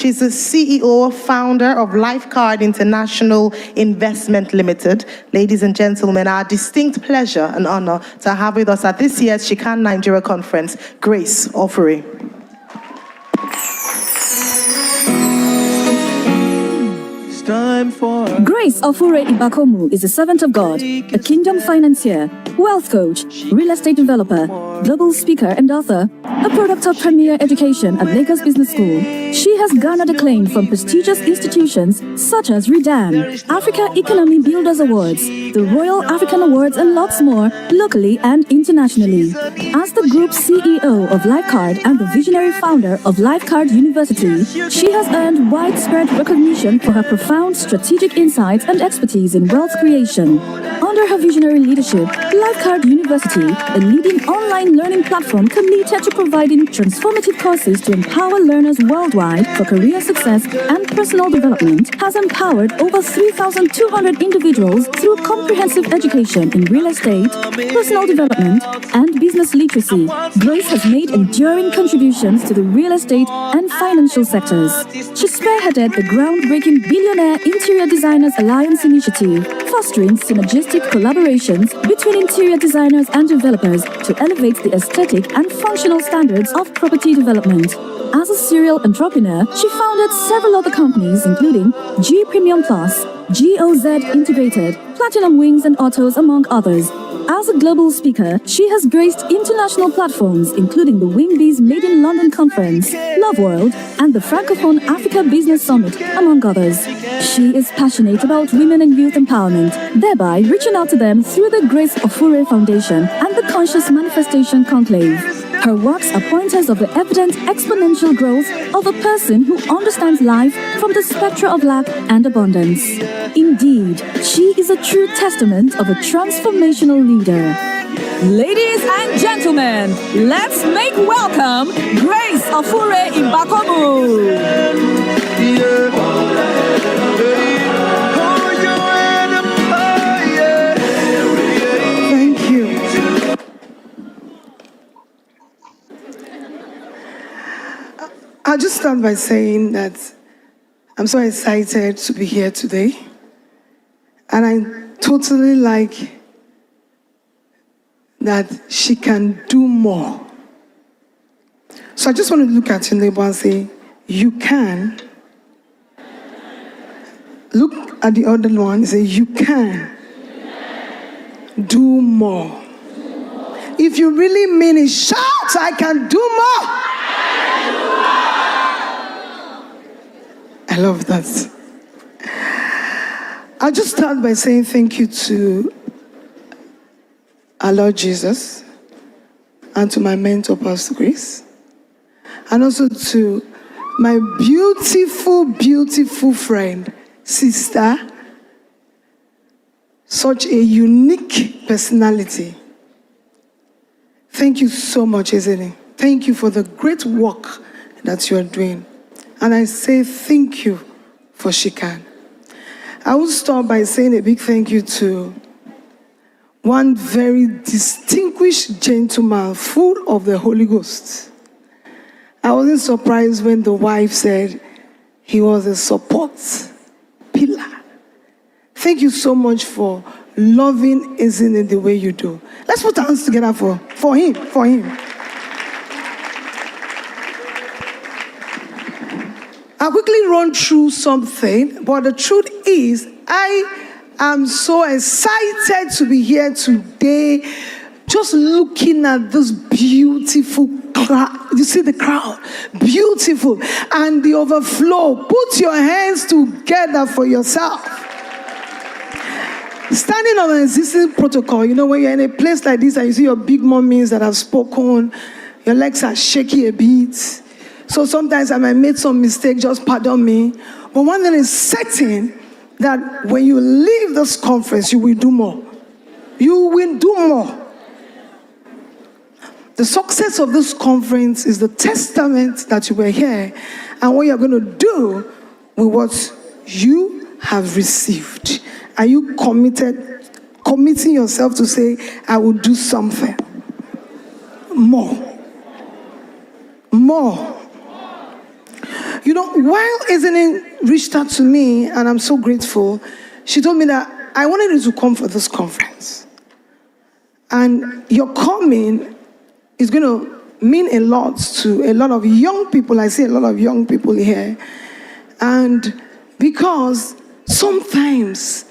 She's the CEO, founder of Lifecard International Investment Limited. Ladies and gentlemen, our distinct pleasure and honor to have with us at this year's Chican Nigeria Conference, Grace Ofure. Grace Ofure Ibakomu is a servant of God, a kingdom financier, wealth coach, real estate developer, global speaker and author, a product of premier education at Lagos Business School. She has garnered acclaim from prestigious institutions such as RIDAN, Africa Economy Builders Awards, the Royal African Awards and lots more, locally and internationally. As the group CEO of Lifecard and the visionary founder of Lifecard University, she has earned widespread recognition for her profound strategic insights and expertise in wealth creation. Under her visionary leadership, Lifecard University, a leading online learning platform committed to providing transformative courses to empower learners worldwide for career success and personal development, has empowered over 3,200 individuals through comprehensive education in real estate, personal development, and business literacy. Grace has made enduring contributions to the real estate and financial sectors. She spearheaded the groundbreaking Billionaire Interior Designers Alliance initiative, fostering synergistic collaborations between interior designers and developers to elevate the aesthetic and functional standards of property development. As a serial entrepreneur, she founded several other companies including G Premium Plus, GOZ Integrated, Platinum Wings and Autos, among others. As a global speaker, she has graced international platforms including the Wingbees Made in London Conference, Love World, and the Francophone Africa Business Summit, among others. She is passionate about women and youth empowerment, thereby reaching out to them through the Grace Ofure Foundation and the Conscious Manifestation Conclave. Her works are pointers of the evident exponential growth of a person who understands life from the spectra of lack and abundance. Indeed, she is a true testament of a transformational leader. Ladies and gentlemen, let's make welcome Grace Ofure Ibakomu. Thank you. I'll just start by saying that I'm so excited to be here today. And I totally like that she can do more. So I just want to look at your neighbor and say, you can. Look at the other one and say, you can do more. If you really mean it, shout, I can do more. I love that. I'll just start by saying thank you to our Lord Jesus and to my mentor, Pastor Grace, and also to my beautiful, beautiful friend, sister, such a unique personality. Thank you so much, Ezene. Thank you for the great work that you are doing. And I say thank you for Chican. I will start by saying a big thank you to one very distinguished gentleman full of the Holy Ghost. I wasn't surprised when the wife said he was a support pillar. Thank you so much for loving Ezine the way you do. Let's put our hands together for him. I'll quickly run through something, but the truth is, I am so excited to be here today, just looking at this beautiful crowd. You see the crowd? Beautiful. And the overflow. Put your hands together for yourself. Standing on an existing protocol, you know, when you're in a place like this and you see your big mummies that have spoken, your legs are shaky a bit. So sometimes I might make some mistake, just pardon me. But one thing is certain, that when you leave this conference, you will do more. You will do more. The success of this conference is the testament that you were here and what you're going to do with what you have received. Are you committing yourself to say, I will do something? More. More. You know, while Ezene reached out to me, and I'm so grateful, she told me that I wanted you to come for this conference. And your coming is going to mean a lot to a lot of young people. I see a lot of young people here. And because sometimes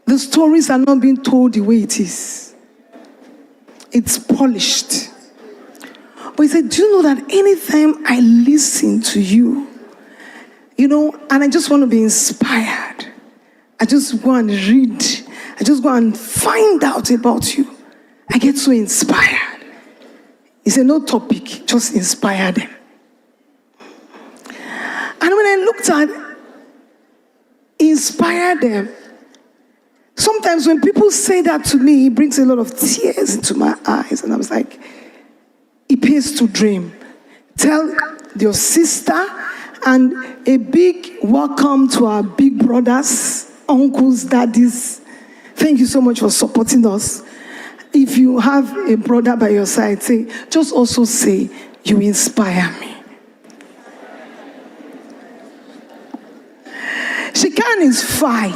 the stories are not being told the way it is. It's polished. But he said, do you know that anytime I listen to you, and I just want to be inspired, I just go and read, I just go and find out about you, I get so inspired. He said, no topic, just inspire them. And when I looked at inspire them, sometimes when people say that to me, it brings a lot of tears into my eyes. And I was like, it pays to dream. Tell your sister, and a big welcome to our big brothers, uncles, daddies. Thank you so much for supporting us. If you have a brother by your side, just also say, you inspire me. Shekan is 5,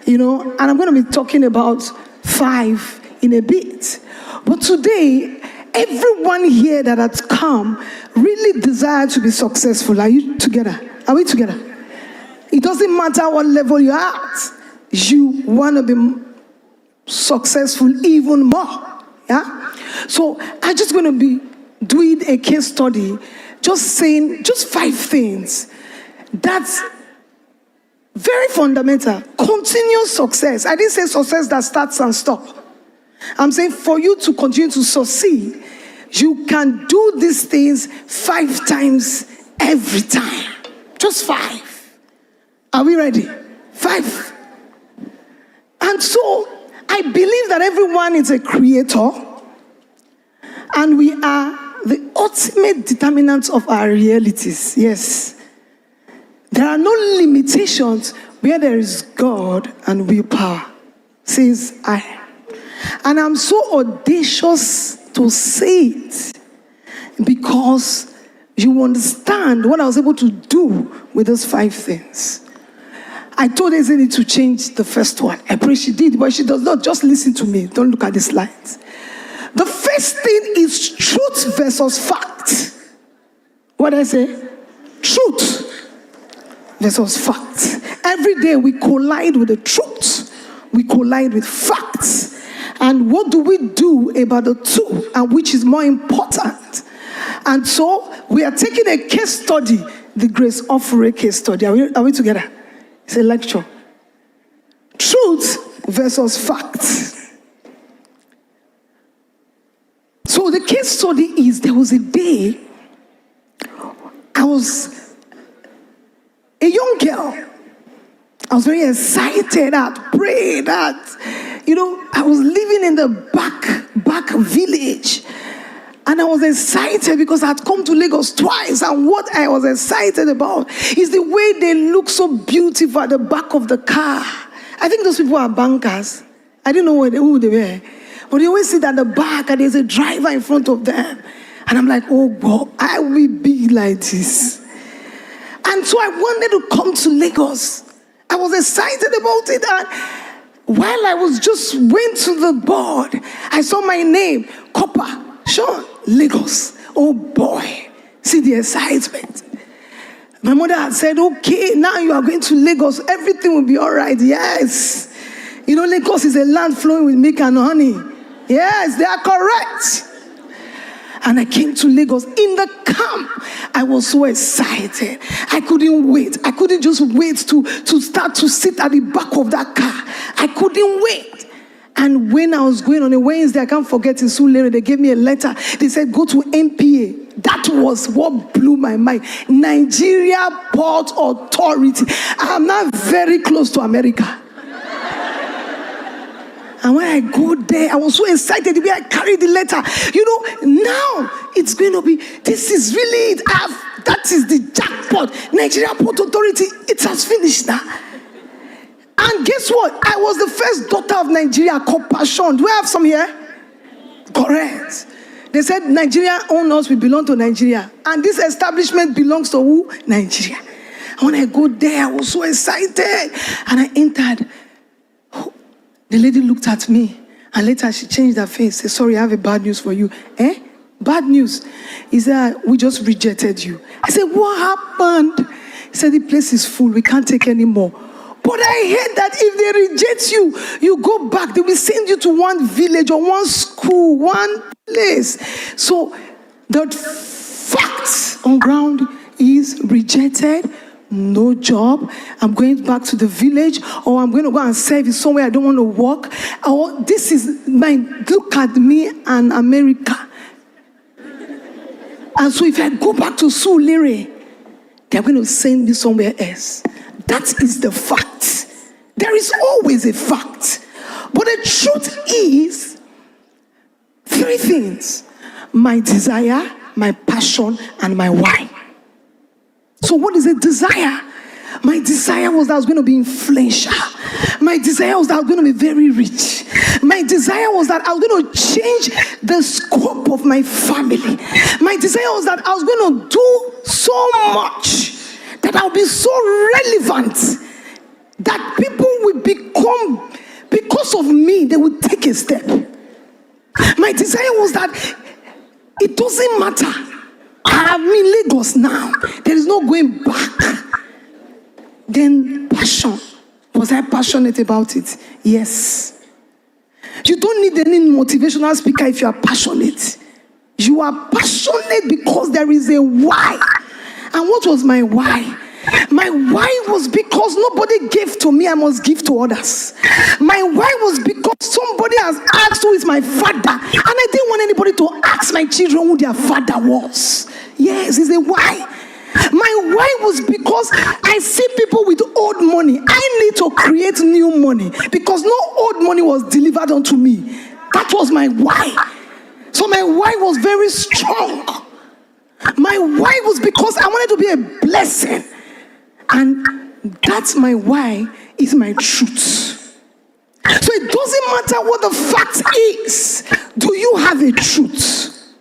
and I'm going to be talking about 5 in a bit. But today, everyone here that has come really desire to be successful. Are you together? Are we together? It doesn't matter what level you're at. You want to be successful even more. Yeah? So I'm just going to be doing a case study, just saying 5 things that's very fundamental. Continuous success. I didn't say success that starts and stops. I'm saying for you to continue to succeed, you can do these things 5 times every time. Just 5. Are we ready? 5. And so, I believe that everyone is a creator, and we are the ultimate determinants of our realities. Yes. There are no limitations where there is God and willpower, says I. And I'm so audacious to say it because you understand what I was able to do with those 5 things. I told Ezeni to change the first one. I pray she did, but she does not. Just listen to me. Don't look at the slides. The first thing is truth versus fact. What did I say? Truth versus fact. Every day we collide with the truth. We collide with facts. And what do we do about the two, and which is more important? And so we are taking a case study, the Grace Ofure case study. Are we together? It's a lecture. Truth versus facts. So the case study is, there was a day I was a young girl. I was very excited. I prayed. I was living in the back village. And I was excited because I had come to Lagos twice. And what I was excited about is the way they look so beautiful at the back of the car. I think those people are bankers. I didn't know who they were. But they always sit at the back and there's a driver in front of them. And I'm like, oh God, I will be like this. And so I wanted to come to Lagos. I was excited about it. And while I was just went to the board, I saw my name, Copper. Sean, Lagos. Oh boy, see the excitement. My mother had said, okay, now you are going to Lagos, everything will be all right. Yes. Lagos is a land flowing with milk and honey. Yes, they are correct. And I came to Lagos. In the camp, I was so excited. I couldn't wait. I couldn't just wait to start to sit at the back of that car. I couldn't wait. And when I was going on a Wednesday, I can't forget, in Sulere, they gave me a letter. They said, go to NPA. That was what blew my mind. Nigeria Port Authority. I'm not very close to America. And when I go there, I was so excited the way I carried the letter. Now it's going to be, this is really it. That is the jackpot. Nigeria Port Authority, it has finished now. And guess what? I was the first daughter of Nigeria called Passion. Do I have some here? Correct. They said Nigeria own us, we belong to Nigeria. And this establishment belongs to who? Nigeria. And when I go there, I was so excited. And I entered. The lady looked at me. And later she changed her face. Said, sorry, I have a bad news for you. Eh? Bad news. He said, we just rejected you. I said, what happened? He said, the place is full. We can't take any more. But I heard that if they reject you, you go back. They will send you to one village or one school, one place. So the fact on ground is rejected, no job, I'm going back to the village, or I'm going to go and serve somewhere I don't want to work, or this is mine, look at me and America. And so if I go back to Sulere, they're going to send me somewhere else. That is the fact. There is always a fact. But the truth is, three things: my desire, my passion, and my why. So what is a desire? My desire was that I was going to be influential. My desire was that I was going to be very rich. My desire was that I was going to change the scope of my family. My desire was that I was going to do so much that I'll be so relevant that people will become, because of me, they will take a step. My desire was that it doesn't matter. I'm in Lagos now. There is no going back. Then passion. Was I passionate about it? Yes. You don't need any motivational speaker if you are passionate. You are passionate because there is a why. And what was my why? My why was because nobody gave to me, I must give to others. My why was because somebody has asked who is my father, and I didn't want anybody to ask my children who their father was. Yes, it's a why. My why was because I see people with old money. I need to create new money because no old money was delivered unto me. That was my why. So my why was very strong. My why was because I wanted to be a blessing. And that's my why, is my truth. So it doesn't matter what the fact is. Do you have a truth?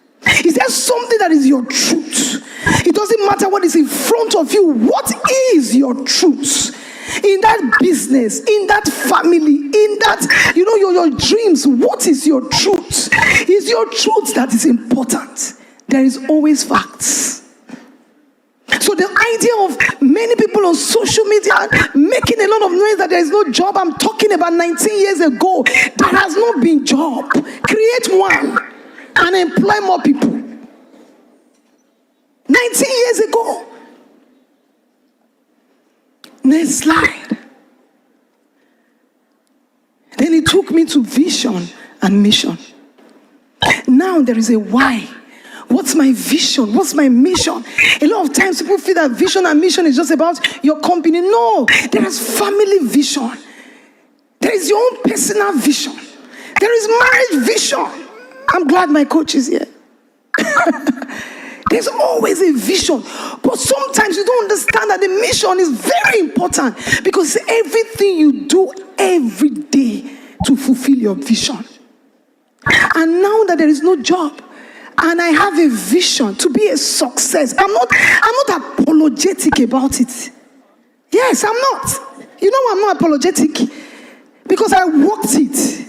Is there something that is your truth? It doesn't matter what is in front of you. What is your truth? In that business, in that family, in that, your dreams, what is your truth? Is your truth that is important? There is always facts. So the idea of many people on social media making a lot of noise that there is no job, I'm talking about 19 years ago, there has not been job. Create one and employ more people. 19 years ago. Next slide. Then it took me to vision and mission. Now there is a why. What's my vision? What's my mission? A lot of times people feel that vision and mission is just about your company. No, there is family vision. There is your own personal vision. There is marriage vision. I'm glad my coach is here. There's always a vision. But sometimes you don't understand that the mission is very important because everything you do every day to fulfill your vision. And now that there is no job, and I have a vision to be a success, I'm not apologetic about it. Yes, I'm not. You know I'm not apologetic because I worked it.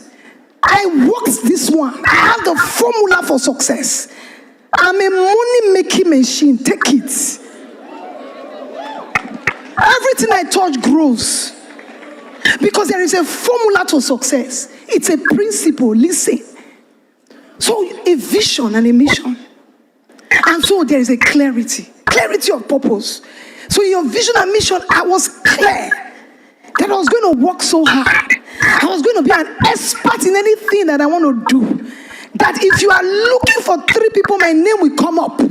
I worked this one. I have the formula for success. I'm a money-making machine. Take it. Everything I touch grows. Because there is a formula to success. It's a principle. Listen. So a vision and a mission. And so there is a clarity of purpose. So in your vision and mission, I was clear that I was going to work so hard. I was going to be an expert in anything that I want to do. That if you are looking for 3 people, my name will come up.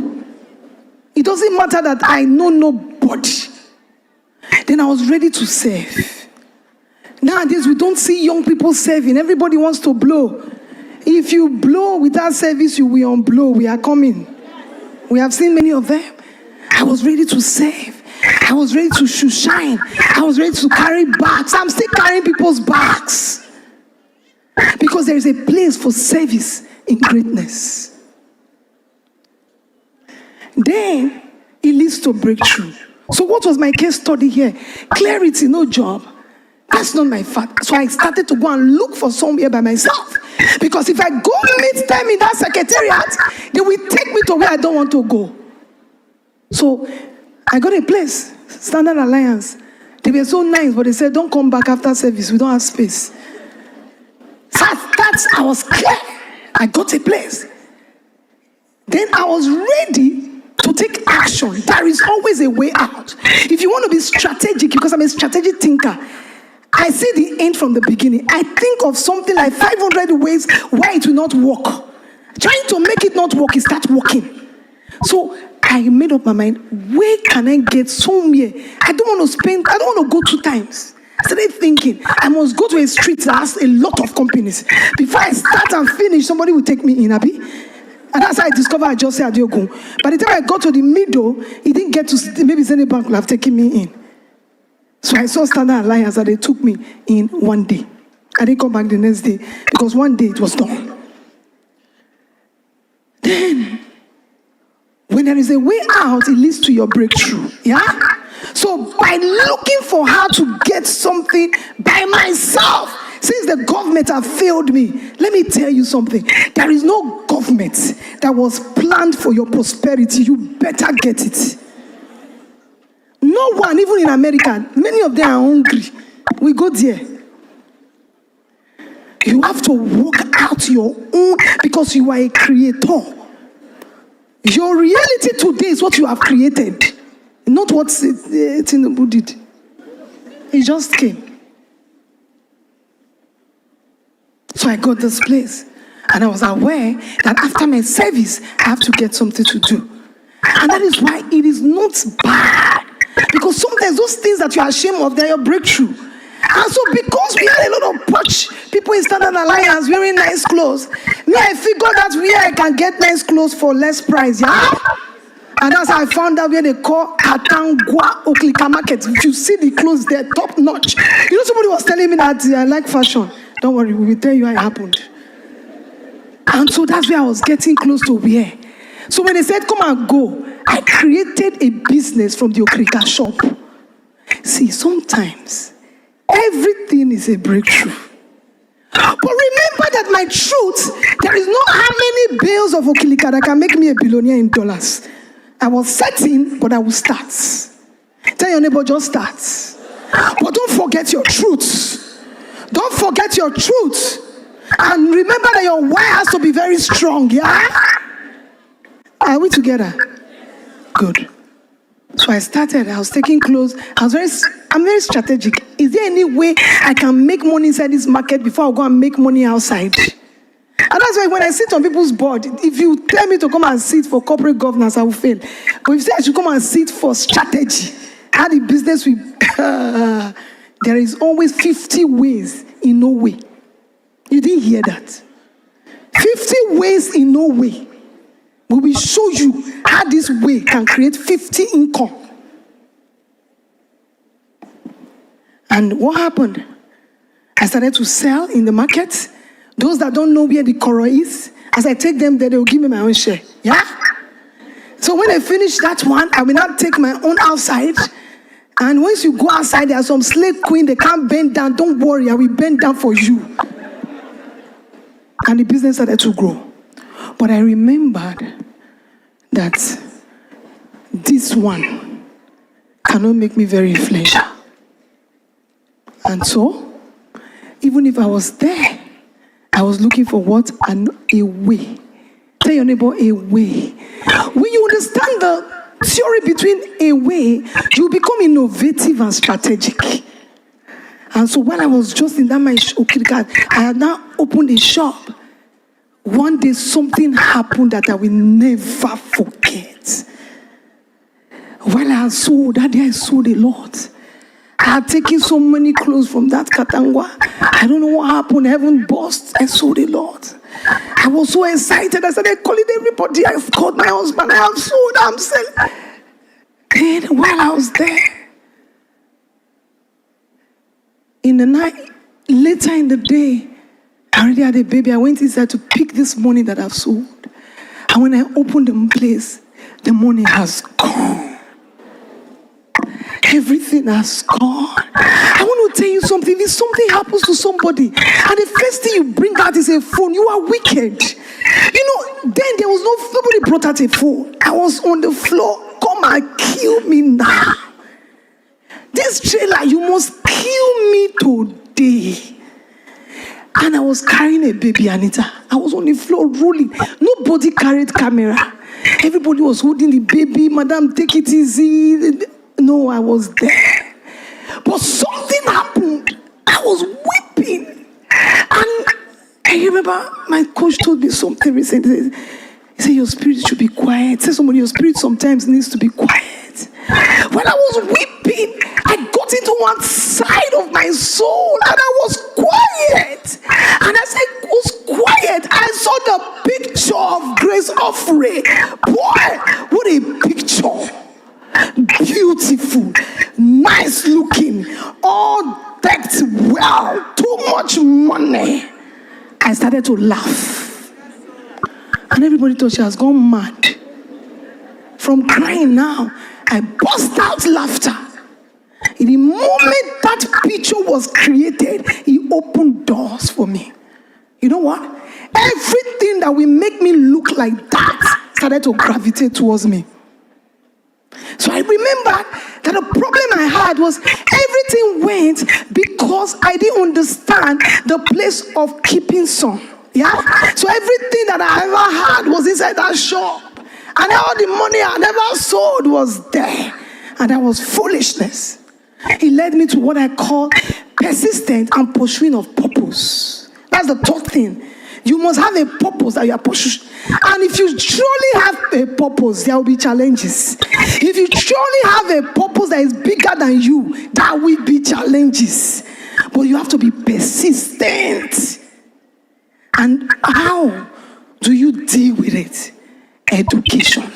It doesn't matter that I know nobody. Then I was ready to serve. Nowadays, we don't see young people serving. Everybody wants to blow. If you blow without service, you will unblow. We are coming. We have seen many of them. I was ready to serve. I was ready to shine. I was ready to carry bags. I'm still carrying people's bags. Because there is a place for service in greatness. then it leads to breakthrough. So what was my case study here? Clarity, no job. That's not my fact. So I started to go and look for somewhere by myself. Because if I go meet them in that secretariat, they will take me to where I don't want to go. So I got a place, Standard Alliance. They were so nice, but they said, don't come back after service. We don't have space. So I was clear. I got a place. Then I was ready to take action. There is always a way out. If you want to be strategic, because I'm a strategic thinker, I see the end from the beginning. I think of something like 500 ways why it will not work. Trying to make it not work, it starts working. So I made up my mind, where can I get somewhere? I don't want to go 2 times. I started thinking, I must go to a street that has a lot of companies. Before I start and finish, somebody will take me in, Abi. And that's how I discovered I just said Adiogun. By the time I got to the middle, he didn't get to, maybe Zenith Bank would have taken me in. So I saw Standard Alliance and they took me in one day. I didn't come back the next day because one day it was done. Then, when there is a way out, it leads to your breakthrough. Yeah? So by looking for how to get something by myself, since the government have failed me, let me tell you something. There is no government that was planned for your prosperity. You better get it. No one, even in America, many of them are hungry. We go there. You have to work out your own because you are a creator. Your reality today is what you have created, not what Tinubu did. It just came. So I got this place, and I was aware that after my service, I have to get something to do. And that is why it is not bad. Because sometimes those things that you are ashamed of, they're your breakthrough. And so because we had a lot of posh people in Standard Alliance wearing nice clothes, me, I figured that where I can get nice clothes for less price, yeah? And that's how I found out where they call Katangwa Oklika Market. If you see the clothes, they're top notch. You know, somebody was telling me that I like fashion. Don't worry, we will tell you how it happened. And so that's where I was getting close to where. So when they said, come and go, I created a business from the Okrika shop. See, sometimes everything is a breakthrough. But remember that my truth, there is not how many bales of Okilika that can make me a billionaire in dollars. I was certain, but I will start. Tell your neighbor, just start. But don't forget your truth. Don't forget your truth. And remember that your why has to be very strong, yeah? Are we together? Good. So I started, I was taking clothes. I'm very strategic. Is there any way I can make money inside this market before I go and make money outside? And that's why when I sit on people's board, if you tell me to come and sit for corporate governance, I will fail. But if you say I should come and sit for strategy, how the business will... there is always 50 ways in no way. You didn't hear that. 50 ways in no way. We will show you how this way can create 50 income. And what happened? I started to sell in the market. Those that don't know where the Koro is, as I take them there, they will give me my own share. Yeah? So when I finish that one, I will now take my own outside. And once you go outside, there are some slave queen, they can't bend down. Don't worry, I will bend down for you. And the business started to grow. But I remembered that this one cannot make me very influential. And so, even if I was there, I was looking for what? A way. Tell your neighbor, a way. When you understand the theory between a way, you become innovative and strategic. And so when I was just in that my I had now opened a shop. One day something happened that I will never forget. While I had sold, that day I sold a lot. I had taken so many clothes from that Katangwa. I don't know what happened. Heaven burst. I sold a lot. I was so excited. I started calling everybody. I've called my husband. I have sold. I'm selling. Then while I was there, in the night, later in the day, I already had a baby. I went inside to pick this money that I've sold. And when I opened the place, The money has gone. Everything has gone. I want to tell you something. If something happens to somebody and the first thing you bring out is a phone, you are wicked. Then there was nobody brought out a phone. I was on the floor. Come and kill me now. This trailer, you must kill me today. And I was carrying a baby, Anita. I was on the floor rolling. Nobody carried camera. Everybody was holding the baby. Madam, take it easy. No, I was there. But something happened. I was weeping. And I remember my coach told me something recently. He said, your spirit should be quiet. Say somebody, your spirit sometimes needs to be quiet. When I was weeping, I got into one side of my soul and I was quiet. And as I was quiet, I saw the picture of Grace Ofure. Boy, what a picture. Beautiful, nice looking, all decked well, too much money. I started to laugh. And everybody thought she has gone mad. From crying now, I burst out laughter. In the moment that picture was created, he opened doors for me. You know what? Everything that will make me look like that started to gravitate towards me. So I remember that the problem I had was everything went because I didn't understand the place of keeping some. Yeah? So everything that I ever had was inside that shop. And all the money I never sold was there. And that was foolishness. It led me to what I call persistent and pursuing of purpose. That's the third thing. You must have a purpose that you are pursuing. And if you truly have a purpose, there will be challenges. If you truly have a purpose that is bigger than you, there will be challenges. But you have to be persistent. And how do you deal with it? Education.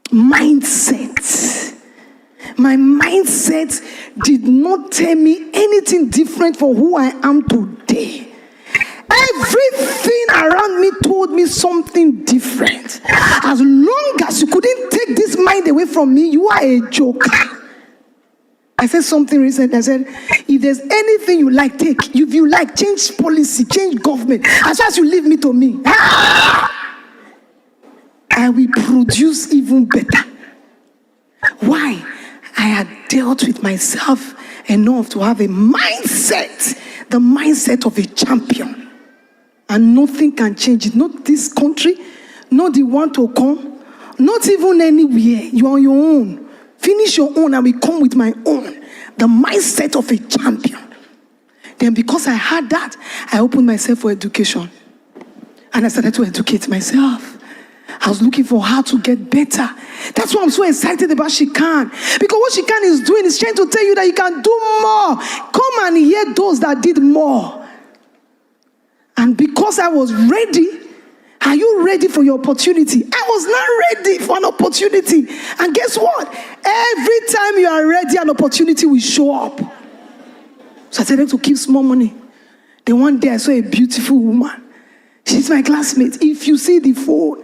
Mindset. My mindset did not tell me anything different for who I am today. Everything around me told me something different. As long as you couldn't take this mind away from me, you are a joker. I said something recently. I said, if there's anything you like, take. If you like, change policy, change government. As far as you leave me to me, I will produce even better. Why? I had dealt with myself enough to have a mindset, the mindset of a champion. And nothing can change it. Not this country, not the one to come, not even anywhere. You are on your own. Finish your own and we come with my own. The mindset of a champion. Then because I had that, I opened myself for education. And I started to educate myself. I was looking for how to get better. That's why I'm so excited about She Can. Because what She Can is doing is trying to tell you that you can do more. Come and hear those that did more. And because I was ready, are you ready for your opportunity? I was not ready for an opportunity. And guess what? Every time you are ready, an opportunity will show up. So I started to keep small money. Then one day I saw a beautiful woman. She's my classmate. If you see the phone,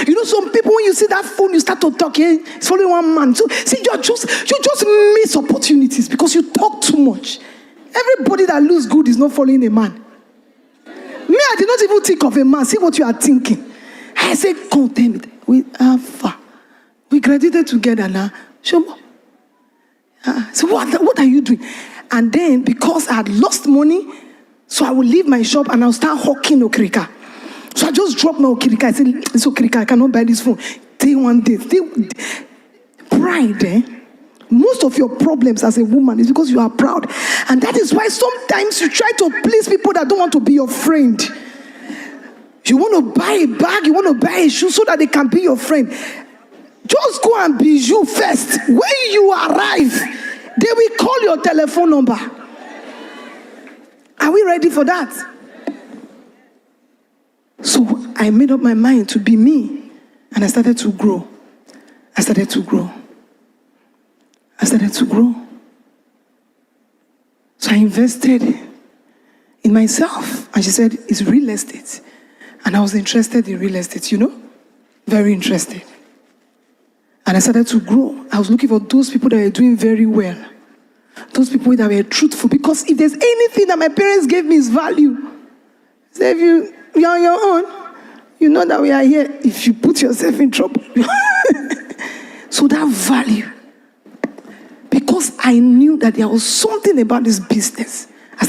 you know some people, when you see that phone, you start to talk. It's only one man. So see, you just miss opportunities because you talk too much. Everybody that looks good is not following a man. Me, I did not even think of a man. See what you are thinking. I said, come tell me. We graduated together now. So what are you doing? And then because I had lost money, so I would leave my shop and I'll start hawking Okirika. So I just dropped my Okirika. I said, it's Okirika, I cannot buy this phone. Pride, eh? Most of your problems as a woman is because you are proud. And that is why sometimes you try to please people that don't want to be your friend. You want to buy a bag, you want to buy a shoe so that they can be your friend. Just go and be you first. When you arrive, they will call your telephone number. Are we ready for that? So I made up my mind to be me. And I started to grow. I started to grow. So I invested in myself. And she said, it's real estate. And I was interested in real estate, you know. very interested. And I started to grow. I was looking for those people that were doing very well. Those people that were truthful. Because if there's anything that my parents gave me is value. So if you're on your own, you know that we are here if you put yourself in trouble. So that value. Because I knew that there was something about this business. I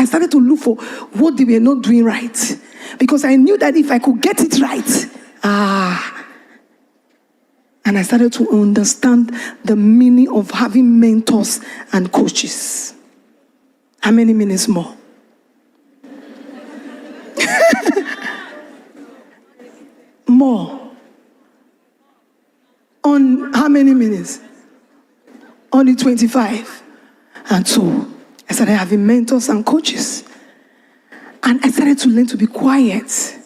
started to look for what they were not doing right. Because I knew that if I could get it right, and I started to understand the meaning of having mentors and coaches. How many minutes more? More. On how many minutes? Only 25. And so I started having mentors and coaches. And I started to learn to be quiet.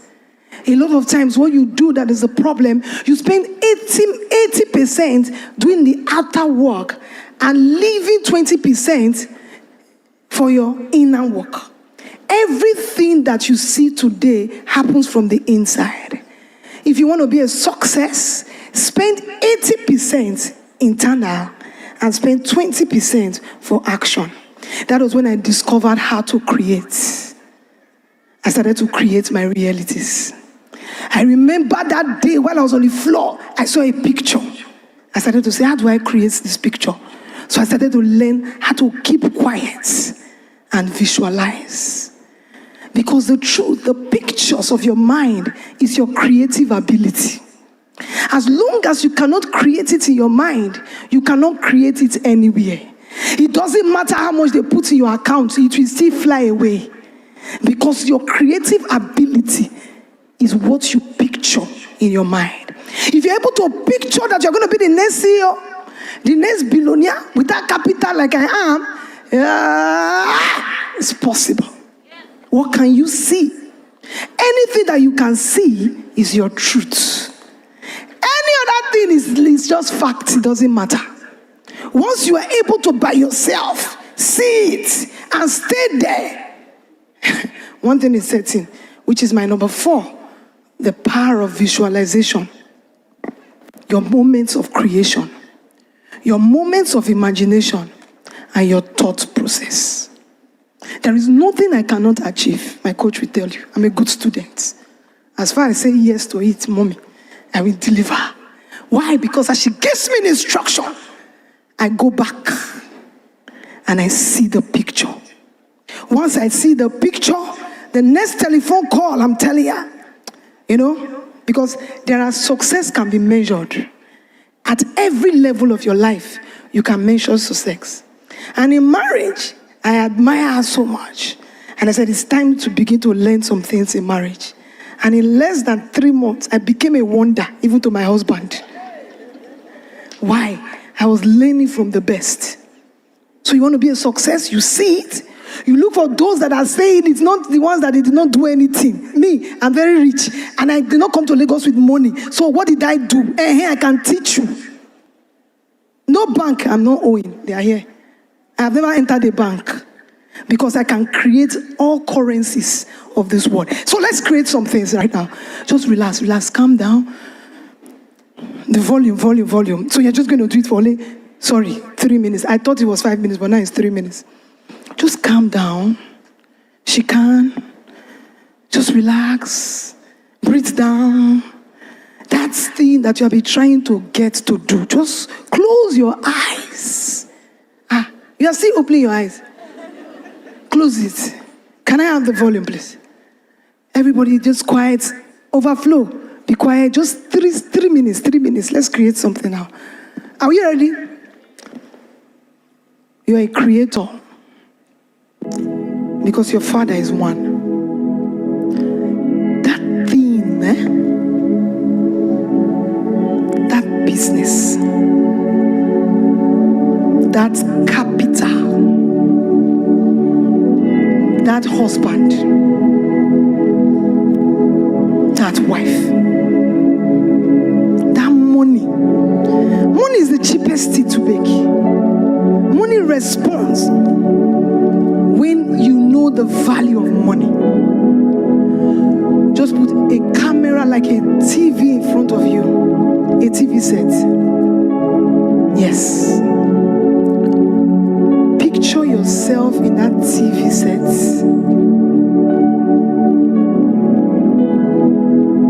A lot of times what you do that is a problem, you spend 80% doing the outer work and leaving 20% for your inner work. Everything that you see today happens from the inside. If you want to be a success, spend 80% internal and spend 20% for action. That was when I discovered how to create. I started to create my realities. I remember that day while I was on the floor, I saw a picture. I started to say, how do I create this picture? So I started to learn how to keep quiet and visualize. Because the truth, the pictures of your mind is your creative ability. As long as you cannot create it in your mind, you cannot create it anywhere. It doesn't matter how much they put in your account, it will still fly away. Because your creative ability is what you picture in your mind. If you're able to picture that you're going to be the next CEO, the next billionaire with that capital like I am, it's possible. What can you see? Anything that you can see is your truth. Any other thing is just fact. It doesn't matter. Once you are able to by yourself see it and stay there, one thing is certain, which is my number 4, the power of visualization. Your moments of creation, your moments of imagination, and your thought process. There is nothing I cannot achieve. My coach will tell you, I'm a good student. As far as I say yes to it, mommy, I will deliver. Why? Because as she gives me an instruction, I go back and I see the picture. Once I see the picture, the next telephone call, I'm telling you, because success can be measured. At every level of your life, you can measure success. And in marriage, I admire her so much. And I said, it's time to begin to learn some things in marriage. And in less than 3 months, I became a wonder, even to my husband. Why? I was learning from the best. So you want to be a success, you see it. You look for those that are saying it's not the ones that did not do anything. Me, I'm very rich, and I did not come to Lagos with money. So what did I do? I can teach you. No bank, I'm not owing. They are here. I have never entered a bank because I can create all currencies of this world. So let's create some things right now. Just relax, calm down. The volume. So you're just going to do it for only, 3 minutes. I thought it was 5 minutes, but now it's 3 minutes. Just calm down. She can. Just relax. Breathe down. That thing that you'll be trying to get to do, just close your eyes. You are still opening your eyes. Close it. Can I have the volume, please? Everybody just quiet. Overflow. Be quiet. Just 3 minutes. 3 minutes. Let's create something now. Are we ready? You're a creator. Because your Father is one. That thing, that business, that capital, that husband, that wife, that money. Money is the cheapest thing to make. Money responds when you know the value of money. Just put a camera like a TV in front of you, a TV set. Yes. Picture yourself in that TV set.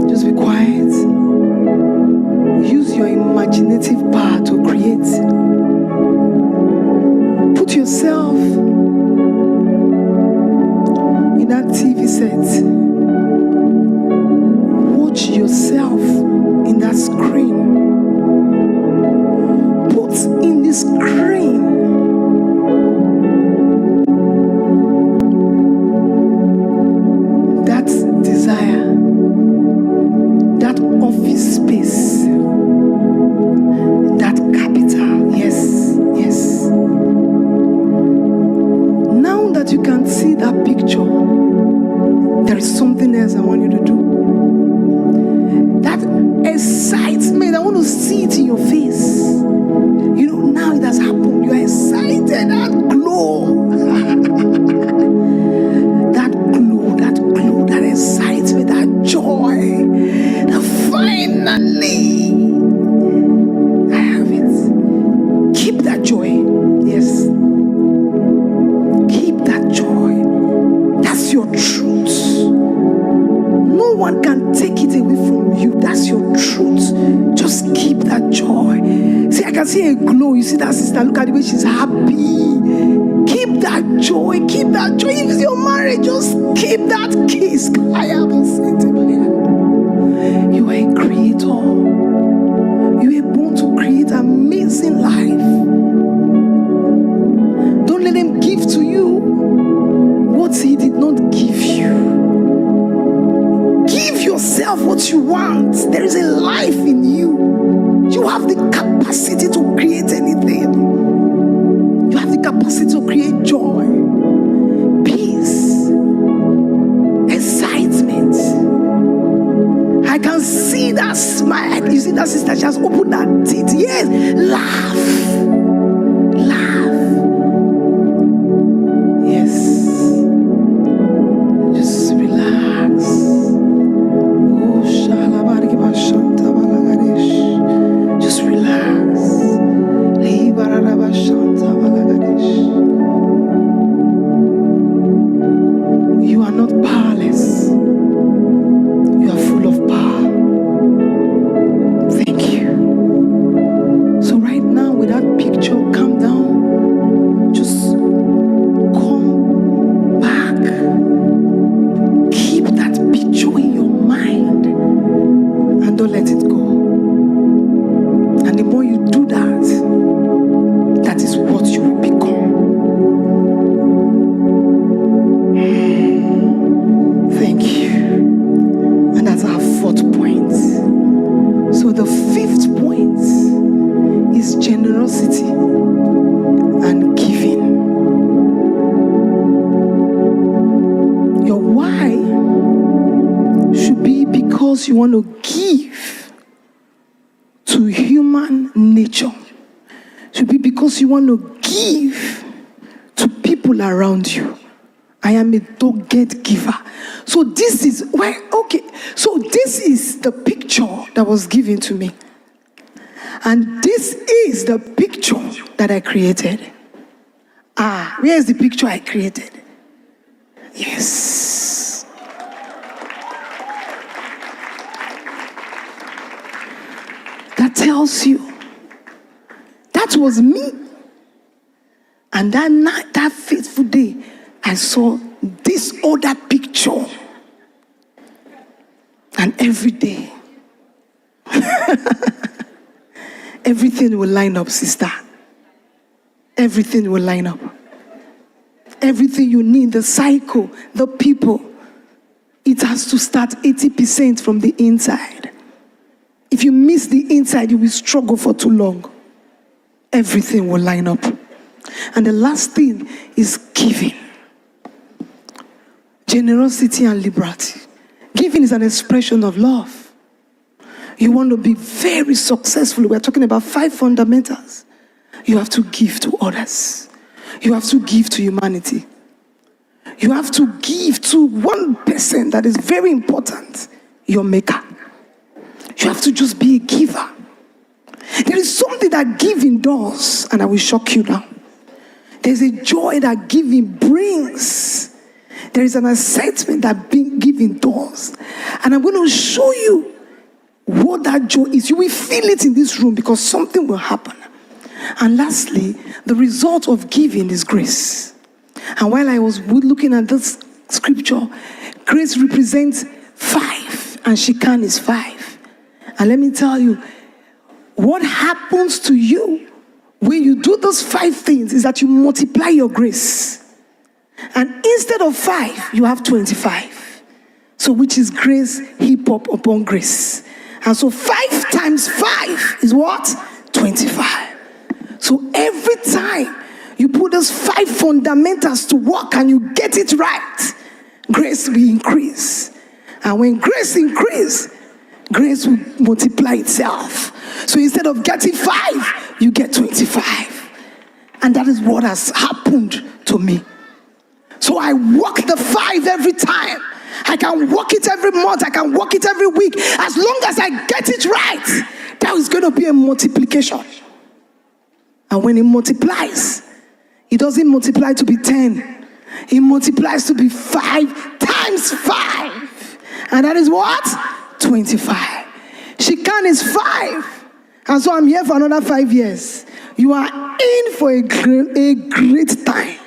Just be quiet. Use your imaginative power to create. Put yourself in that TV set. Watch yourself in that screen. Put in the screen that desire, that office space, that capital. Yes, yes. Now that you can see that picture, there is something else I want you to do. That excitement, I want to see it in your face. You know, now it has happened. You are excited. That glow. That glow, that excitement, that joy. That finally, I have it. Keep that joy. Yes. Keep that joy. That's your truth. No one can take it away from you. That's your truth. Just keep that joy. See, I can see a glow. You see that sister? Look at the way she's happy. Keep that joy. Keep that joy. If it's your marriage, just keep that kiss. You are a creator. You were born to create amazing life. Don't let him give to you what he did not give you. Give yourself what you want. There is a life in you. You have the capacity to create anything. You have the capacity to create joy, peace, excitement. I can see that smile. You see that sister, she has opened that teeth. Yes, laugh. Laugh. Yes. Just relax. Oh, just relax. You are not powerless. You are full of power. Thank you. So right now, with that picture, calm down. Just come back. Keep that picture in your mind and don't let it go. And the more you do that, that is what you will become. Thank you. And that's our fourth point. So the fifth point is generosity and giving. Your why should be because you want to give to human nature. Should be because you want to give to people around you. I am a dogged giver. So this is why, okay. So this is the picture that was given to me. And this is the picture that I created. Where is the picture I created? Yes. That tells you that was me. And that night, that fateful day, I saw this other picture. And every day, everything will line up, sister. Everything will line up. Everything you need, the cycle, the people, it has to start 80% from the inside. If you miss the inside, you will struggle for too long. Everything will line up. And the last thing is giving. Generosity and liberty. Giving is an expression of love. You want to be very successful. We're talking about 5 fundamentals. You have to give to others. You have to give to humanity. You have to give to one person that is very important, your maker. You have to just be a giver. There is something that giving does, and I will shock you now. There's a joy that giving brings. There is an excitement that giving does. And I'm going to show you what that joy is. You will feel it in this room because something will happen. And lastly, the result of giving is grace. And while I was looking at this scripture, grace represents 5 and Shekinah is 5. And let me tell you, what happens to you when you do those 5 things is that you multiply your grace. And instead of 5, you have 25. So which is grace, heap up upon grace. And so 5 times 5 is what? 25. So every time you put those 5 fundamentals to work and you get it right, grace will increase. And when grace increases, grace will multiply itself. So instead of getting 5, you get 25. And that is what has happened to me. So I walk the 5 every time. I can walk it every month. I can walk it every week. As long as I get it right, that is going to be a multiplication. And when it multiplies, it doesn't multiply to be 10. It multiplies to be 5 times 5. And that is what? 25. Shekinah is 5. And so I'm here for another 5 years. You are in for a great time.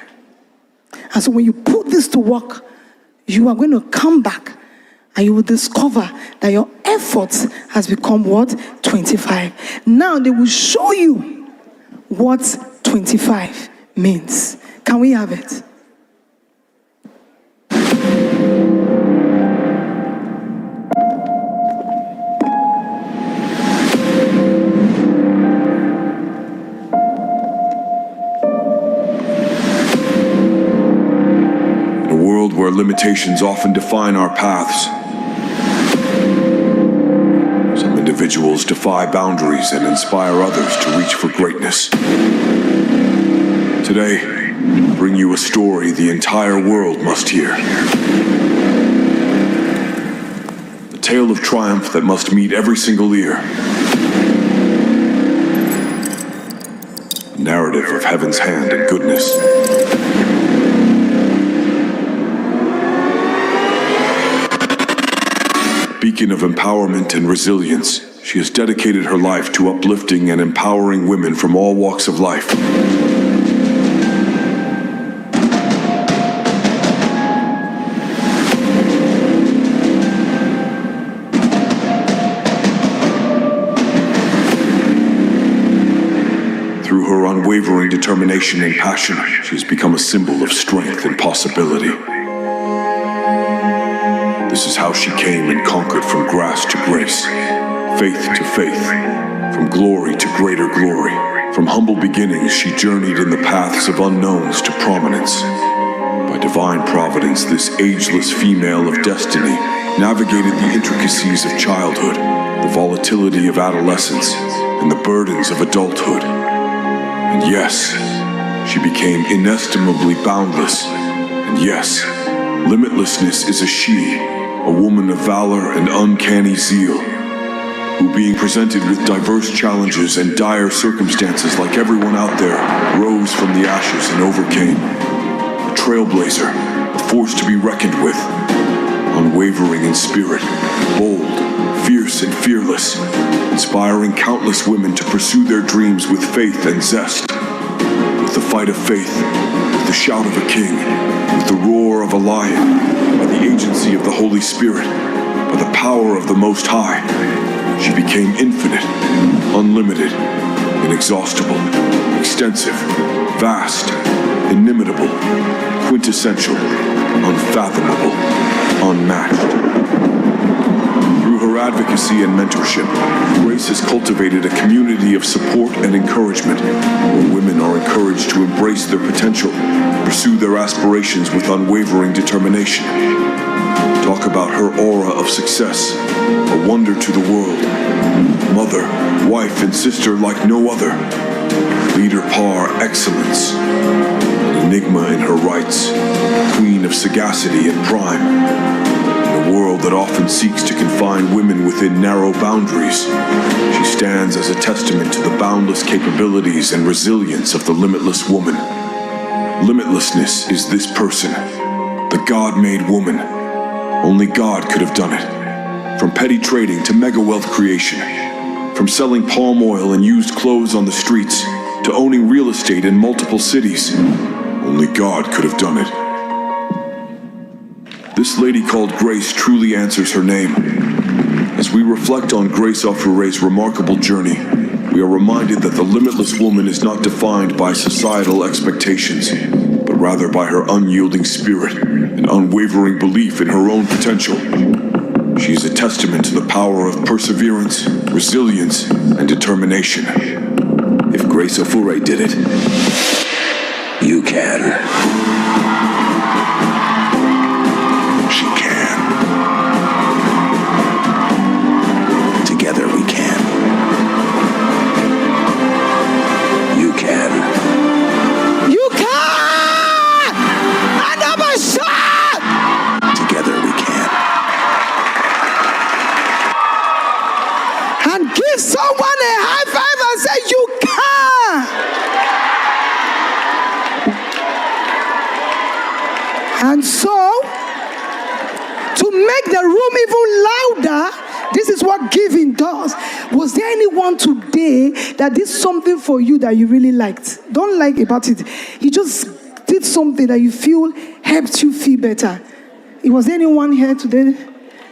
And so when you put this to work, you are going to come back and you will discover that your efforts has become what? 25. Now they will show you what 25 means. Can we have it? Where limitations often define our paths. Some individuals defy boundaries and inspire others to reach for greatness. Today, I bring you a story the entire world must hear. A tale of triumph that must meet every single ear. A narrative of heaven's hand and goodness. Beacon of empowerment and resilience, she has dedicated her life to uplifting and empowering women from all walks of life. Through her unwavering determination and passion, she has become a symbol of strength and possibility. This is how she came and conquered from grass to grace, faith to faith, from glory to greater glory. From humble beginnings, she journeyed in the paths of unknowns to prominence. By divine providence, this ageless female of destiny navigated the intricacies of childhood, the volatility of adolescence, and the burdens of adulthood. And yes, she became inestimably boundless. And yes, limitlessness is a she, a woman of valor and uncanny zeal, who, being presented with diverse challenges and dire circumstances like everyone out there, rose from the ashes and overcame. A trailblazer, a force to be reckoned with, unwavering in spirit, bold, fierce and fearless, inspiring countless women to pursue their dreams with faith and zest. With the fight of faith, with the shout of a king, with the roar of a lion, by the agency of the Holy Spirit, by the power of the Most High, she became infinite, unlimited, inexhaustible, extensive, vast, inimitable, quintessential, unfathomable, unmatched. Through her advocacy and mentorship, Grace has cultivated a community of support and encouragement, where women are encouraged to embrace their potential, pursue their aspirations with unwavering determination. Talk about her aura of success, a wonder to the world, mother, wife, and sister like no other, leader par excellence, an enigma in her rights, queen of sagacity and prime. In a world that often seeks to confine women within narrow boundaries, she stands as a testament to the boundless capabilities and resilience of the limitless woman. Limitlessness is this person, the God-made woman. Only God could have done it. From petty trading to mega wealth creation, from selling palm oil and used clothes on the streets to owning real estate in multiple cities, only God could have done it. This lady called Grace truly answers her name. As we reflect on Grace Ofure's remarkable journey, we are reminded that the limitless woman is not defined by societal expectations, but rather by her unyielding spirit and unwavering belief in her own potential. She is a testament to the power of perseverance, resilience, and determination. If Grace Ofure did it, you can. She can. Together we can. You can. You can! Another shot! Together we can. And give someone a high five and say, you can! And so, to make the room even louder, this is what giving does. Was there anyone today that did something for you that you really liked? Don't like about it. You just did something that you feel helped you feel better. Was there anyone here today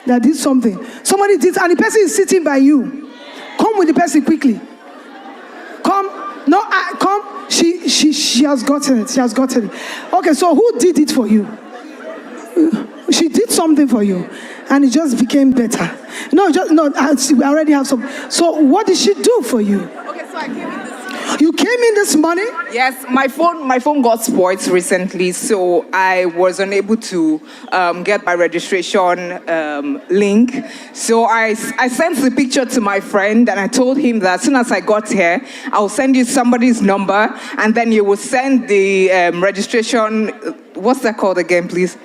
that did something? Somebody did, and the person is sitting by you. Come with the person quickly. Come. No, come. She has gotten it. She has gotten it. Okay, so who did it for you? She did something for you, and it just became better. No, we already have some. So what did she do for you? Okay, so I came in this. You came in this morning? Yes, my phone got spoiled recently, so I was unable to get my registration link. So I sent the picture to my friend, and I told him that as soon as I got here, I'll send you somebody's number, and then you will send the registration. What's that called again, please?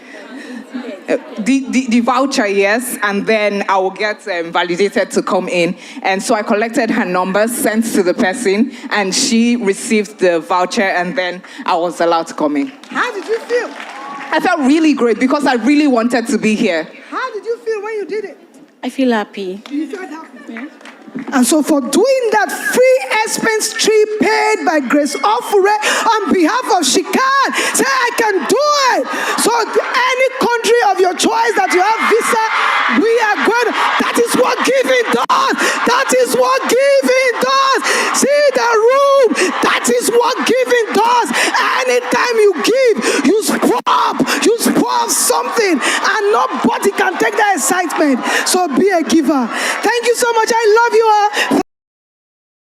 The voucher, yes, and then I will get validated to come in. And so I collected her number, sent to the person, and she received the voucher, and then I was allowed to come in. How did you feel? I felt really great because I really wanted to be here. How did you feel when you did it? I feel happy. You felt happy? Yeah. And so for doing that free expense trip paid by Grace Ofure on behalf of Shikan, say I can do it. So any country of your choice that you have visa, we are going to, that is what giving does. That is what giving does. See the room. That is what giving does. Anytime you give, you spoil something, and nobody can take that excitement. So be a giver. Thank you so much. I love you all.